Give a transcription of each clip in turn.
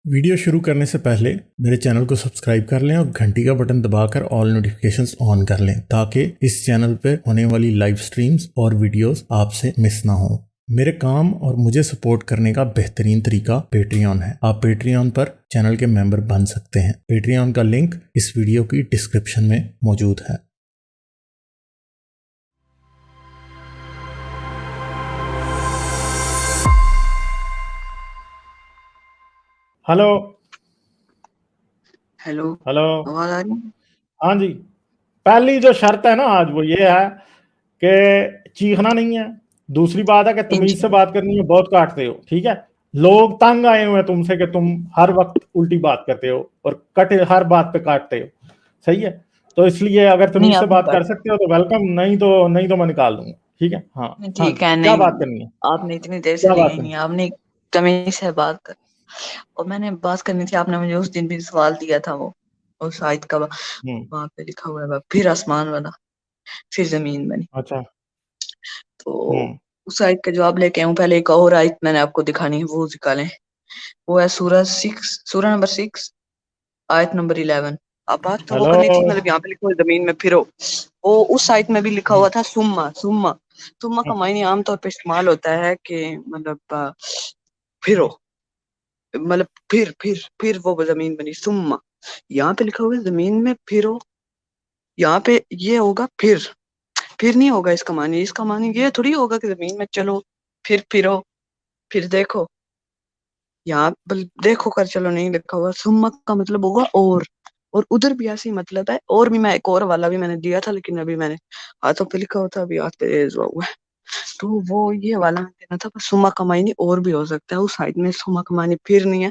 Video शुरू करने से पहले मेरे चैनल को सब्सक्राइब कर लें और घंटी का बटन दबाकर ऑल नोटिफिकेशंस ऑन कर लें ताकि इस चैनल पर होने वाली लाइव स्ट्रीम्स और वीडियोस आपसे मिस ना हो। मेरे काम और मुझे सपोर्ट करने का बेहतरीन तरीका पेट्रियन है। आप पेट्रियन पर चैनल के मेंबर बन सकते हैं। पेट्रियन का लिंक इस वीडियो की डिस्क्रिप्शन में मौजूद है। हेलो हेलो हेलो, आवाज आ रही है? हाँ जी। पहली जो शर्त है ना आज वो ये है कि चीखना नहीं है। दूसरी बात है कि तमीज से बात करनी है। बहुत काटते हो, ठीक है। लोग तंग आए हुए हैं तुमसे कि तुम हर वक्त उल्टी बात करते हो और कटे हर बात पे काटते हो, सही है। तो इसलिए अगर नहीं, तमीज से आप बात कर सकते हो तो वेलकम, नहीं तो मैं निकाल दूंगा, ठीक है। हाँ हाँ ठीक जी, है। क्या नहीं, बात करनी है? आपने इतनी देर से क्या बात लिया ही करनी नहीं। आपने तमीज से बात कर, और मैंने बात करनी थी। आपने मुझे उस दिन भी सवाल दिया था, वो उस आयत का है? वहां पे लिखा हुआ है, फिर आसमान बना, फिर जमीन बनी। अच्छा। तो हम्म। उस आयत का जवाब लेके आऊं। पहले एक और आयत मैंने आपको दिखानी है, वो निकालें। वो है सूरह नंबर 6 आयत नंबर 11। आप बात तो वो हेलो। करनी थी, मतलब यहाँ पे लिखा हुआ जमीन में फिरो। वो उस साइट में भी लिखा हुआ था सुम्मा सुम्मा। सुम्मा का मायने आमतौर पे इस्तेमाल होता है कि मतलब फिरो, मतलब फिर वो जमीन बनी सुम्मा। यहाँ पे लिखा हुआ है जमीन में फिरो। यहाँ पे ये होगा फिर नहीं होगा इसका मानी। इसका मानी ये थोड़ी होगा कि जमीन में चलो, फिर फिरो, फिर देखो। यहाँ देखो कर चलो नहीं लिखा हुआ। सुम्मा का मतलब होगा और उधर भी ऐसी मतलब है। और भी मैं एक और वाला भी मैंने दिया था, लेकिन अभी मैंने हाथों पे लिखा हुआ था, अभी हाथ पे रेज हुआ है। तो वो ये वाला मैं देना था। पर सुम्मा का मायने और भी हो सकता है। उस साइड में सुम्मा का मायने फिर नहीं है,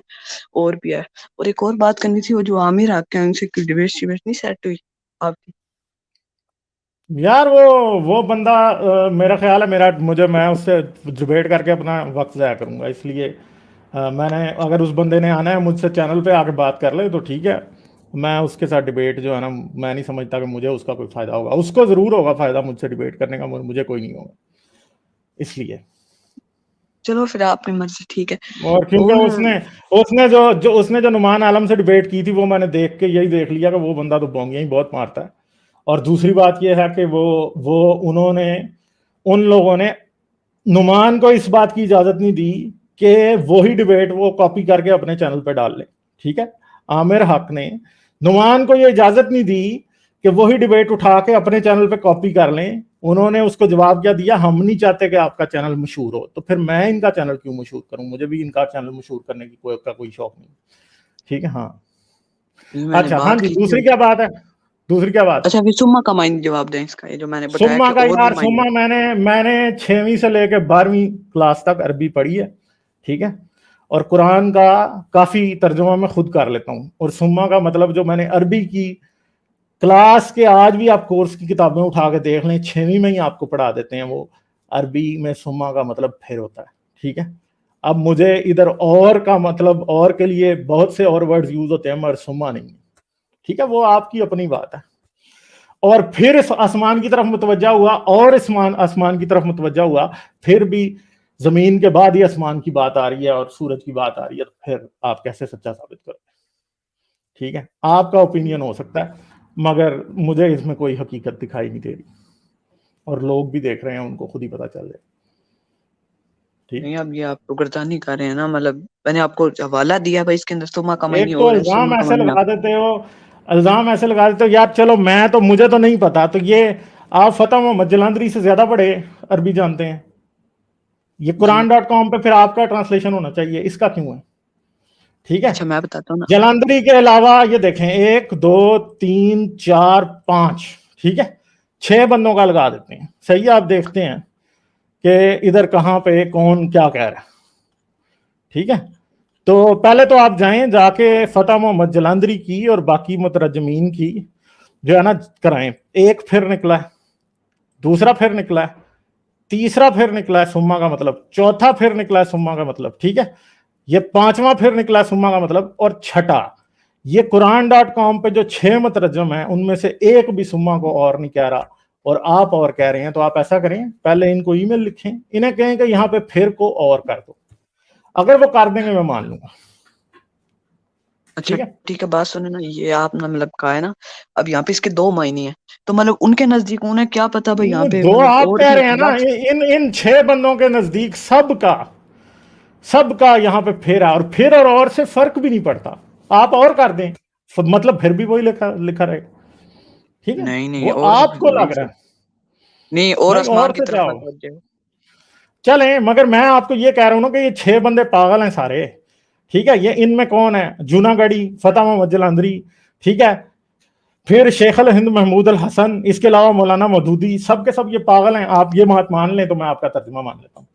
और भी है। और एक और बात करनी थी, वो जो आमिर आके हैं उनसे डिबेट शिबेट नहीं सेट हुई आपकी? यार वो बंदा मेरा ख्याल है मैं उससे डिबेट करके अपना वक्त ज़ाया करूंगा, इसलिए मैंने, अगर उस बंदे ने आना है मुझसे चैनल पे आके बात कर ले तो ठीक है। मैं उसके साथ डिबेट जो है ना, मैं नहीं समझता कि मुझे उसका कोई फ़ायदा होगा। उसको ज़रूर होगा फ़ायदा मुझसे डिबेट करने का, मुझे कोई नहीं होगा, इसलिए। चलो फिर आपकी मर्जी, ठीक है। और क्योंकि और उसने जो नुमान आलम से डिबेट की थी, वो मैंने देख के यही देख लिया कि वो बंदा तो बोंगियां ही बहुत मारता है। और दूसरी बात यह है कि वो उन्होंने उन लोगों ने नुमान को इस बात की इजाजत नहीं दी कि वही डिबेट वो कॉपी करके अपने चैनल पे डाल ले, ठीक है। आमिर हक ने नुमान को यह इजाजत नहीं दी कि वही डिबेट उठा के अपने चैनल पे कॉपी कर लें। उन्होंने उसको जवाब क्या दिया, हम नहीं चाहते कि आपका चैनल मशहूर हो, तो फिर मैं इनका चैनल क्यों मशहूर करूं? मुझे भी इनका चैनल मशहूर करने की कोई शौक नहीं, ठीक है। हाँ मैंने अच्छा, हाँ बात जी, की थी। दूसरी क्या बात है? दूसरी क्या बात है? अच्छा, अभी सुम्मा का मायने जवाब दें इसका, ये जो मैंने बताया सुम्मा कि का, और भी यार मायने। सुम्मा मैंने 6वीं से लेकर 12वीं क्लास तक अरबी पढ़ी है, ठीक है। और कुरान का काफी तर्जुमा मैं खुद कर लेता हूँ। और सुम्मा का मतलब जो मैंने अरबी की क्लास के, आज भी आप कोर्स की किताबें उठा के देख लें, 6वीं में ही आपको पढ़ा देते हैं वो। अरबी में सुम्मा का मतलब फिर होता है, ठीक है। अब मुझे इधर और का मतलब, और के लिए बहुत से और वर्ड्स यूज होते हैं मगर सुम्मा नहीं, ठीक है। वो आपकी अपनी बात है। और फिर इस आसमान की तरफ मुतवज्जा हुआ, और आसमान की तरफ मुतवज्जा हुआ, फिर भी जमीन के बाद ही आसमान की बात आ रही है और सूरज की बात आ रही है, तो फिर आप कैसे सच्चा साबित करोगे? ठीक है, आपका ओपिनियन हो सकता है मगर मुझे इसमें कोई हकीकत दिखाई नहीं दे रही, और लोग भी देख रहे हैं, उनको खुद ही पता चल जाए, ठीक। नहीं, अब ये आप तो गर्दानी कर रहे हैं ना। मतलब मैंने आपको हवाला दिया भाई, इसके अंदर सुम्मा का मायने एक तो और है, इल्जाम सुम्मा का ऐसे मायने लगा देते हो, यार चलो, मुझे तो नहीं पता, तो ये आप फतेह मोहम्मद जलांधरी से ज्यादा बड़े अरबी जानते हैं। ये जी। कुरान.com पे फिर आपका ट्रांसलेशन होना चाहिए, इसका क्यों है? ठीक है। अच्छा, मैं बताता हूँ ना। जलांधरी के अलावा ये देखें, 1 2 3 4 5, ठीक है, 6 बंदों का लगा देते हैं, सही है। आप देखते हैं कि इधर कहां पे कौन क्या कह रहा है, ठीक है। तो पहले तो आप जाके फतेह मोहम्मद जलांधरी की और बाकी मुतरजमीन की जो है ना कराएं। एक फिर निकला है, दूसरा फिर निकला है, तीसरा फिर निकला है सुम्मा का मतलब, चौथा फिर निकला है सुम्मा का मतलब, ठीक है। ये 5वां फिर निकला है सुम्मा का मतलब, और छठा ये कुरान.com पे जो 6 मुतरजम है उनमें से एक भी सुम्मा को और नहीं कह रहा, और आप और कह रहे हैं। तो आप ऐसा करें, पहले इनको ईमेल लिखें, इन्हें कहें कि यहाँ पे फिर को और कर दो। अगर वो कर देंगे मैं मान लूंगा, اچھا ٹھیک ہے ٹھیک ہے، بات سنیں نا، یہ آپ نے مطلب کہا ہے نا، اب یہاں پہ اس کے دو معنی ہیں، تو مطلب ان کے نزدیک انہیں کیا پتا بھائی یہاں پہ دو مطلب آپ اور کہہ بھی رہے ہیں نا، الگ. ان 6 بندوں کے نزدیک سب کا یہاں پہ پھیرا، اور پھر اور سے فرق بھی نہیں پڑتا، آپ اور کر دیں مطلب پھر بھی وہی لکھا رہے. ٹھیک ہے، نہیں وہ اور آپ کو وہی لگ رہا سے ہے. نہیں، اور نہیں، اور آسمان کی سے طرف جاؤ نہ توجہ ہو. چلیں، مگر میں آپ کو یہ کہہ رہا ہوں نا کہ یہ 6 بندے پاگل ہیں سارے. ٹھیک ہے، یہ ان میں کون ہے؟ جونا گڑھی، فتح محمد جلندری، ٹھیک ہے، پھر شیخ الہند محمود الحسن، اس کے علاوہ مولانا مودودی، سب کے سب یہ پاگل ہیں. آپ یہ بات مان لیں تو میں آپ کا ترجمہ مان لیتا ہوں.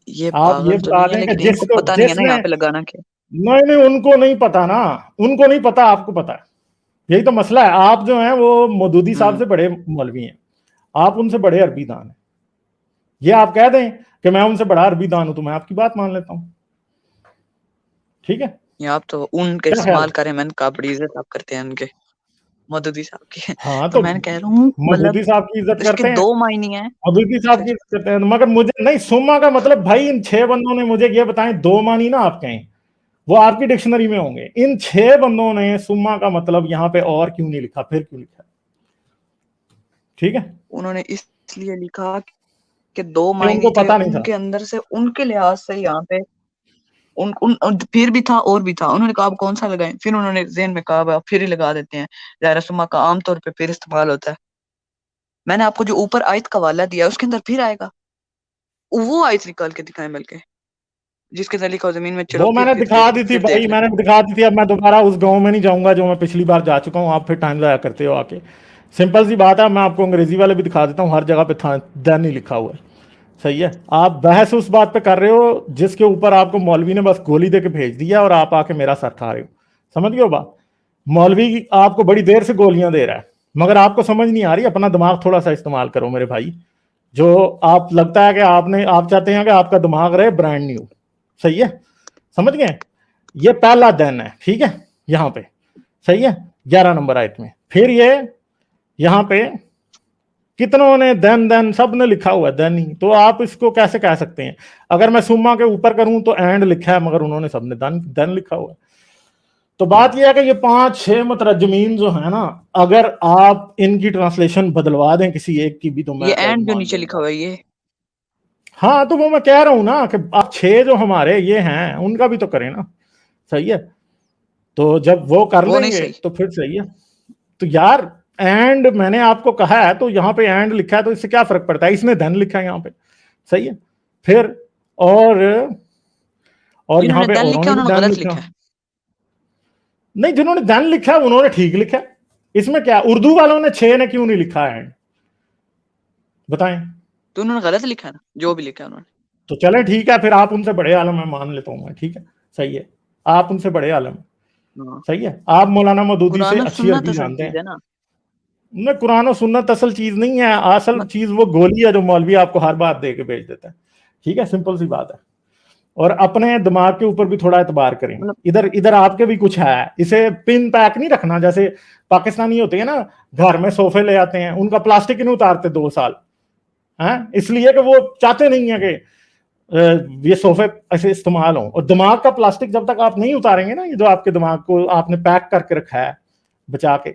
یہ آپ یہ پاگل تو بتا نہیں ہے، دیں کہ لیکن ان کو پتہ نہیں ہے جس نا نے، یہاں پہ لگانا کیا. نہیں ان کو نہیں پتا نا، ان کو نہیں پتا، آپ کو پتا ہے. یہی تو مسئلہ ہے. آپ جو ہیں وہ مودودی صاحب سے بڑے مولوی ہیں، آپ ان سے بڑے عربی دان ہیں. یہ آپ کہہ دیں کہ میں ان سے بڑا عربی دان ہوں تو میں آپ کی بات مان لیتا ہوں. ٹھیک ہے، یہ آپ تو ان کے کیا خیال استعمال ہے؟ کریں، میں نے کہا بڑی عزت آپ کرتے ہیں ان کے، مودودی صاحب کی. ہاں تو میں نے کہہ رہا ہوں مطلب مودودی صاحب کی عزت اس کے کرتے ہیں، دو معنی ہیں. مودودی اچھا صاحب کی اچھا، عزت کرتے ہیں، مگر مجھے نہیں سما کا مطلب بھائی ان 6 بندوں نے مجھے یہ بتائیں 2 معنی نا آپ کہیں، وہ آپ کی ڈکشنری میں ہوں گے. ان 6 بندوں نے سما کا مطلب یہاں پہ اور کیوں نہیں لکھا، پھر کیوں لکھا؟ ٹھیک ہے، انہوں نے اس لیے لکھا کہ 2 کہ ان معنی کو تھے پتا نہیں ان تھا. کے اندر سے، ان کے لحاظ سے یہاں پہ پھر بھی تھا اور بھی تھا. انہوں نے کہا آپ کون سا لگائیں، پھر انہوں نے ذہن میں کہا آپ پھر ہی لگا دیتے ہیں. ظاہر سما کا عام طور پہ پھر استعمال ہوتا ہے. میں نے آپ کو جو اوپر آیت کا حوالہ دیا اس کے اندر پھر آئے گا، وہ آیت نکال کے دکھائیں بلکہ، جس کے اندر لکھا ہو زمین میں چلو وہ میں پھر نے پھر دکھا پھر دی تھی پھر بھائی، دیکھ لیں. میں نے دکھا دی تھی. اب میں دوبارہ اس گاؤں میں نہیں جاؤں گا جو میں پچھلی بار جا چکا ہوں. آپ پھر ٹائم ضائع کرتے ہو آ کے. سمپل سی بات ہے، میں آپ کو انگریزی والے بھی دکھا دیتا ہوں، ہر جگہ پہ دین نہیں لکھا ہوا ہے. صحیح ہے، آپ بحث اس بات پہ کر رہے ہو جس کے اوپر آپ کو مولوی نے بس گولی دے کے بھیج دیا اور آپ آ کے میرا سر کھا رہے ہو. سمجھ گئے ہو بات؟ مولوی آپ کو بڑی دیر سے گولیاں دے رہا ہے مگر آپ کو سمجھ نہیں آ رہی. اپنا دماغ تھوڑا سا استعمال کرو میرے بھائی. جو آپ لگتا ہے کہ آپ چاہتے ہیں کہ آپ کا دماغ رہے برانڈ نیو. صحیح ہے، سمجھ گئے؟ یہ پہلا دن ہے، ٹھیک ہے، یہاں پہ صحیح ہے 11 نمبر آیت میں. پھر یہ یہاں پہ کتنوں نے دن سب نے لکھا ہوا ہے دن ہی، تو آپ اس کو کیسے کہہ سکتے ہیں؟ اگر میں سما کے اوپر کروں تو اینڈ لکھا ہے مگر انہوں نے سب نے دن لکھا ہوا ہے. تو بات یہ ہے کہ یہ 5-6 مترجمین جو ہیں نا، اگر آپ ان کی ٹرانسلیشن بدلوا دیں کسی ایک کی بھی تو میں یہ پھر اینڈ جو مان نیچے لوں لکھا گا. ہوا ہے یہ، ہاں تو وہ میں کہہ رہا ہوں نا کہ آپ 6 جو ہمارے یہ ہیں ان کا بھی تو کریں نا. صحیح ہے، تو جب وہ کر وہ لیں نہیں گے صحیح. تو پھر صحیح ہے. تو یار اینڈ میں نے آپ کو کہا ہے تو یہاں پہ اینڈ لکھا ہے تو اس سے کیا فرق پڑتا ہے؟ اس نے دھن لکھا ہے یہاں پہ. صحیح ہے، پھر اور جنہوں یہاں نے پہ دن اوروں لکھا نے ہے بھی انہوں نے دھن غلط لکھا. لکھا ہے. نہیں، جنہوں نے دھن لکھا ہے انہوں نے ٹھیک لکھا. اس میں کیا اردو والوں نے 6 نے کیوں نہیں لکھا ہے بتائیں؟ تو انہوں نے غلط لکھا ہے نا جو بھی لکھا ہے انہوں نے. تو چلیں ٹھیک ہے، پھر آپ ان سے بڑے عالم ہیں مان لیتا ہوں میں. ٹھیک ہے، صحیح ہے، آپ ان سے بڑے عالم ہیں. ہاں، صحیح ہے، آپ مولانا مودودی سے قرآن و اچھی سنت عربی اصل جانتے ہیں. چیز ہے نا. میں قرآن و سنت اصل چیز نہیں ہے، اصل چیز وہ گولی ہے جو مولوی آپ کو ہر بات دے کے بھیج دیتا ہے. ٹھیک ہے، سمپل سی بات ہے. اور اپنے دماغ کے اوپر بھی تھوڑا اعتبار کریں. مطلب ادھر آپ کے بھی کچھ ہے، اسے پن پیک نہیں رکھنا. جیسے پاکستانی ہوتے ہیں نا، گھر میں صوفے لے آتے ہیں، ان کا پلاسٹک نہیں اتارتے 2 سال، اس لیے کہ وہ چاہتے نہیں ہیں کہ یہ صوفے ایسے استعمال ہوں. اور دماغ کا پلاسٹک جب تک آپ نہیں اتاریں گے نا، یہ جو آپ کے دماغ کو آپ نے پیک کر کے رکھا ہے بچا کے،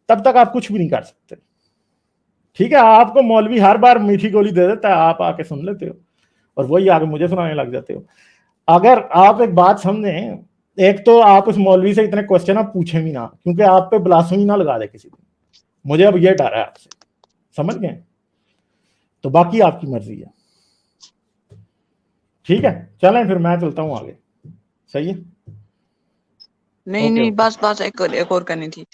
تب تک آپ کچھ بھی نہیں کر سکتے. ٹھیک ہے، آپ کو مولوی ہر بار میٹھی گولی دے دیتا ہے، آپ آ کے سن لیتے ہو اور وہی آگے مجھے سنانے لگ جاتے ہو. اگر آپ ایک بات سمجھیں، ایک تو آپ اس مولوی سے اتنے کوسچن آپ پوچھیں بھی نہ، کیونکہ آپ پہ بلاسفمی نہ لگا دے کسی کو. مجھے اب یہ ڈر ہے آپ سے، سمجھ گئے؟ تو باقی آپ کی مرضی ہے. ٹھیک ہے، چلیں پھر میں چلتا ہوں آگے. صحیح ہے، اوکے نہیں اوکے. بس ایک اور کرنی تھی.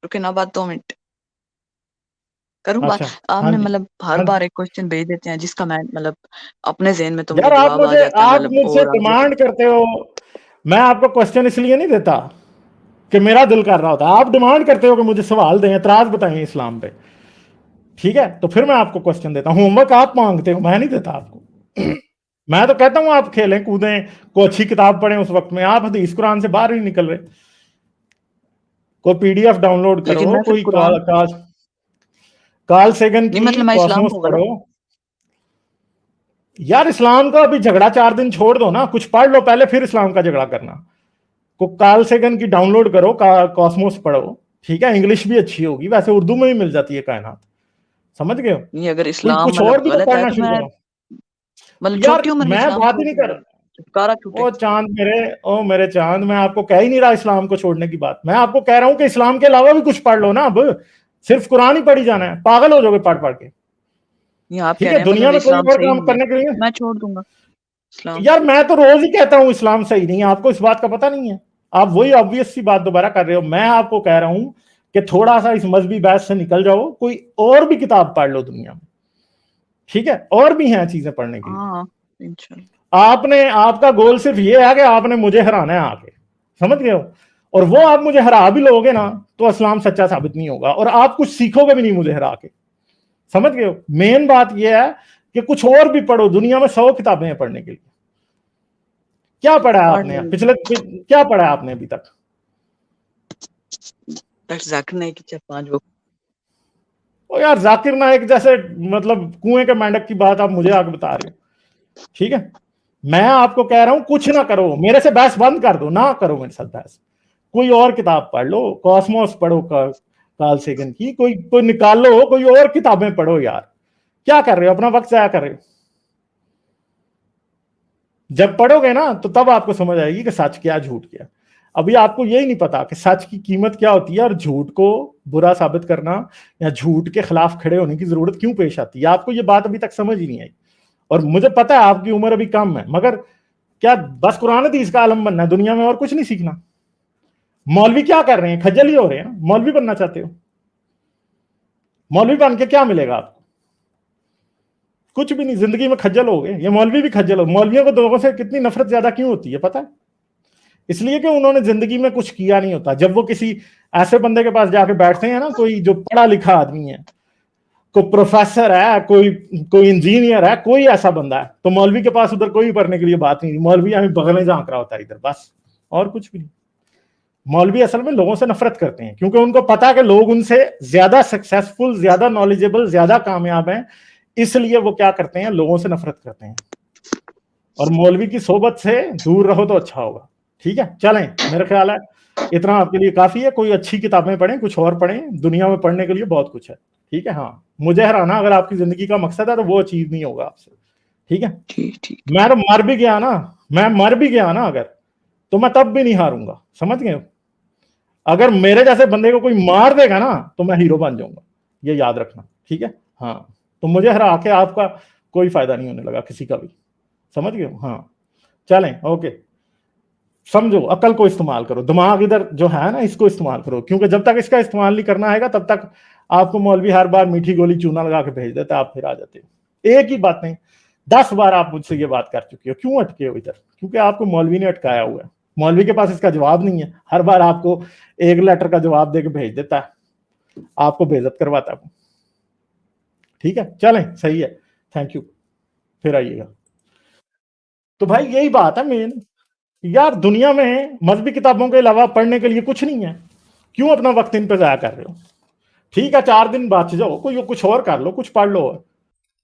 رکے نا، بات 2 منٹ کروں بات. اچھا، آپ ہاں نے جی، مطلب ہر ہاں جی. بار ایک کوشچن بھیج دیتے ہیں جس کا میں مطلب اپنے ذہن میں تو مجھے یار جواب آ جاتا ہے آپ مطلب مجھ سے اور آگے. ڈیمانڈ کرتے ہو، میں آپ کو کوسچن اس لیے نہیں دیتا کہ میرا دل کر رہا ہوتا. آپ ڈیمانڈ کرتے ہو کہ مجھے سوال دیں، اعتراض بتائیں اسلام پہ. ٹھیک ہے، تو پھر میں آپ کو کوسچن دیتا ہوں. ہوم ورک آپ مانگتے ہو، میں نہیں دیتا آپ کو. میں تو کہتا ہوں آپ کھیلیں کودیں، کوئی اچھی کتاب پڑھیں. اس وقت میں آپ حدیث قرآن سے باہر ہی نکل رہے. کوئی P D F download لیکن کرو، میں پھر کوئی قرآن کارل سیگن نہیں، کی مطلب میں اسلام کاسموس کو پڑھو. غلط यार इस्लाम का अभी झगड़ा 4 दिन छोड़ दो ना, कुछ पढ़ लो पहले, फिर इस्लाम का झगड़ा करना। को कार्ल सेगन की डाउनलोड करो, कॉस्मोस पढ़ो, ठीक है, इंग्लिश भी अच्छी होगी, वैसे उर्दू में भी मिल जाती है कायनात, समझ गए हो। नहीं, अगर कोई इस्लाम कुछ और मतलब भी तो गलत है पढ़ना तो शुरू मैं करो मतलब यार। छोटी उम्र में मैं इस्लाम बात ही छोड़ नहीं कर, दूंगा, छुटकारा छूटे। ओ चांद मेरे, ओ मेरे चांद, मैं आपको कह ही नहीं रहा इस्लाम को छोड़ने की बात, मैं आपको कह रहा हूं कि इस्लाम के अलावा भी कुछ पढ़ लो ना। अब सिर्फ कुरान ही पढ़ी जाना है, पागल हो जाओगे पढ़ पढ़ के। नहीं, आप ठीक कह है, रहे हैं दुनिया मतलब में कोई इस्लाम और सही काम नहीं है, करने के लिए। मैं छोड़ दूंगा इस्लाम। यार मैं तो रोज ही कहता हूं इस्लाम सही नहीं है, आपको इस बात का पता नहीं है। आप वही ऑब्वियस सी बात दोबारा कर रहे हो। मैं आपको कह रहा हूं कि थोड़ा सा इस मजहबी बहस से निकल जाओ, कोई और भी किताब पढ़ लो दुनिया में, ठीक है, और भी हैं चीजें पढ़ने के लिए। हाँ इंशाल्लाह। आपने, आपका गोल सिर्फ ये है कि आपने मुझे हराना है आके, समझ गए हो, और वो आप मुझे हरा भी लोगे ना तो इस्लाम सच्चा साबित नहीं होगा, और आप कुछ सीखोगे भी नहीं मुझे हरा के, समझ गए हो। मेन बात यह है कि कुछ और भी पढ़ो, दुनिया में 100 किताबें हैं पढ़ने के लिए। क्या पढ़ा है पढ़ आपने लूंगी। पिछले, क्या पढ़ा है आपने अभी तक? जाकिर नाइक की 4-5 बुक। ओ यार जाकिर नाइक जैसे, मतलब कुएं के मेंढक की बात आप मुझे आके बता रहे हो, ठीक है। मैं आपको कह रहा हूं कुछ ना करो, मेरे से बहस बंद कर दो, ना करो मेरे साथ बहस, कोई और किताब पढ़ लो, कॉस्मोस पढ़ो कार्ल सेगन की, कोई कोई निकाल लो, कोई और किताबें पढ़ो यार। क्या कर रहे हो, अपना वक्त जाया कर रहे हो। जब पढ़ोगे ना तो तब आपको समझ आएगी कि सच क्या झूठ क्या। अभी आपको यही नहीं पता कि सच की कीमत क्या होती है, और झूठ को बुरा साबित करना या झूठ के खिलाफ खड़े होने की जरूरत क्यों पेश आती है, आपको ये बात अभी तक समझ ही नहीं आई। और मुझे पता है आपकी उम्र अभी कम है, मगर क्या बस कुरान हदीस का आलम बनना है, दुनिया में और कुछ नहीं सीखना। मौलवी क्या कर रहे हैं, खज्जल ही हो रहे हैं। मौलवी बनना चाहते हो, मौलवी बन के क्या मिलेगा आपको? कुछ भी नहीं, जिंदगी में खज्जल हो गए। ये मौलवी भी खज्जल हो। मौलवियों को लोगों से कितनी नफरत ज्यादा क्यों होती है पता है? इसलिए कि उन्होंने जिंदगी में कुछ किया नहीं होता। जब वो किसी ऐसे बंदे के पास जाके बैठते हैं ना, कोई जो पढ़ा लिखा आदमी है, कोई प्रोफेसर है, कोई कोई इंजीनियर है, कोई ऐसा बंदा है, तो मौलवी के पास उधर कोई पढ़ने के लिए बात नहीं। मौलवी हमें बगलें झांक रहा होता है इधर, बस, और कुछ भी नहीं। मौलवी असल में लोगों से नफरत करते हैं, क्योंकि उनको पता है कि लोग उनसे ज्यादा सक्सेसफुल, ज्यादा नॉलेजेबल, ज्यादा कामयाब हैं, इसलिए वो क्या करते हैं, लोगों से नफरत करते हैं। और मौलवी की सोबत से दूर रहो तो अच्छा होगा, ठीक है। चलें, मेरा ख्याल है इतना आपके लिए काफी है। कोई अच्छी किताबें पढ़ें, कुछ और पढ़ें, दुनिया में पढ़ने के लिए बहुत कुछ है, ठीक है। हाँ, मुझे हराना अगर आपकी जिंदगी का मकसद है तो वो अचीव नहीं होगा आपसे, ठीक है। ठीक। मैं तो मर भी गया ना, मैं मर भी गया ना अगर, तो मैं तब भी नहीं हारूंगा, समझ गए हो। अगर मेरे जैसे बंदे को कोई मार देगा ना तो मैं हीरो बन जाऊंगा, ये याद रखना, ठीक है। हाँ, तो मुझे हरा के आपका कोई फायदा नहीं होने लगा किसी का भी, समझ गए हो। हाँ, चलें, ओके। समझो, अकल को इस्तेमाल करो, दिमाग इधर जो है ना इसको इस्तेमाल करो, क्योंकि जब तक इसका इस्तेमाल नहीं करना आएगा तब तक आपको मौलवी हर बार मीठी गोली चूना लगा के भेज देता है, आप फिर आ जाते हो। एक ही बात नहीं, 10 बार आप मुझसे ये बात कर चुके हो। क्यों अटके हो इधर? क्योंकि आपको मौलवी ने अटकाया हुआ है। मौलवी के पास इसका जवाब नहीं है, हर बार आपको एक लेटर का जवाब दे के भेज देता है, आपको बेइज्जत करवाता है, ठीक है। चलें, सही है, थैंक यू, फिर आइएगा। तो भाई यही बात है मेन यार, दुनिया में मजहबी किताबों के अलावा पढ़ने के लिए कुछ नहीं है, क्यों अपना वक्त इन पे जाया कर रहे हो? ठीक है, 4 दिन बच जाओ, कोई कुछ और कर लो, कुछ पढ़ लो।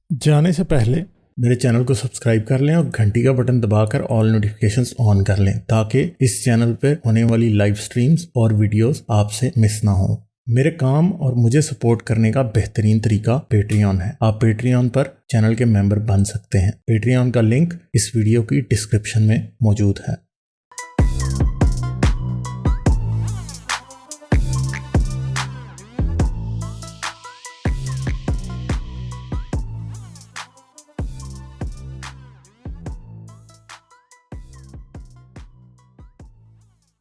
जाने से पहले मेरे चैनल को सब्सक्राइब कर लें और घंटी का बटन दबाकर ऑल नोटिफिकेशंस ऑन कर लें, ताकि इस चैनल पे होने वाली लाइव स्ट्रीम्स और वीडियोस आपसे मिस ना हो। मेरे काम और मुझे सपोर्ट करने का बेहतरीन तरीका पेट्रियन है। आप पेट्रियन पर चैनल के मेंबर बन सकते हैं। पेट्रियन का लिंक इस वीडियो की डिस्क्रिप्शन में मौजूद है।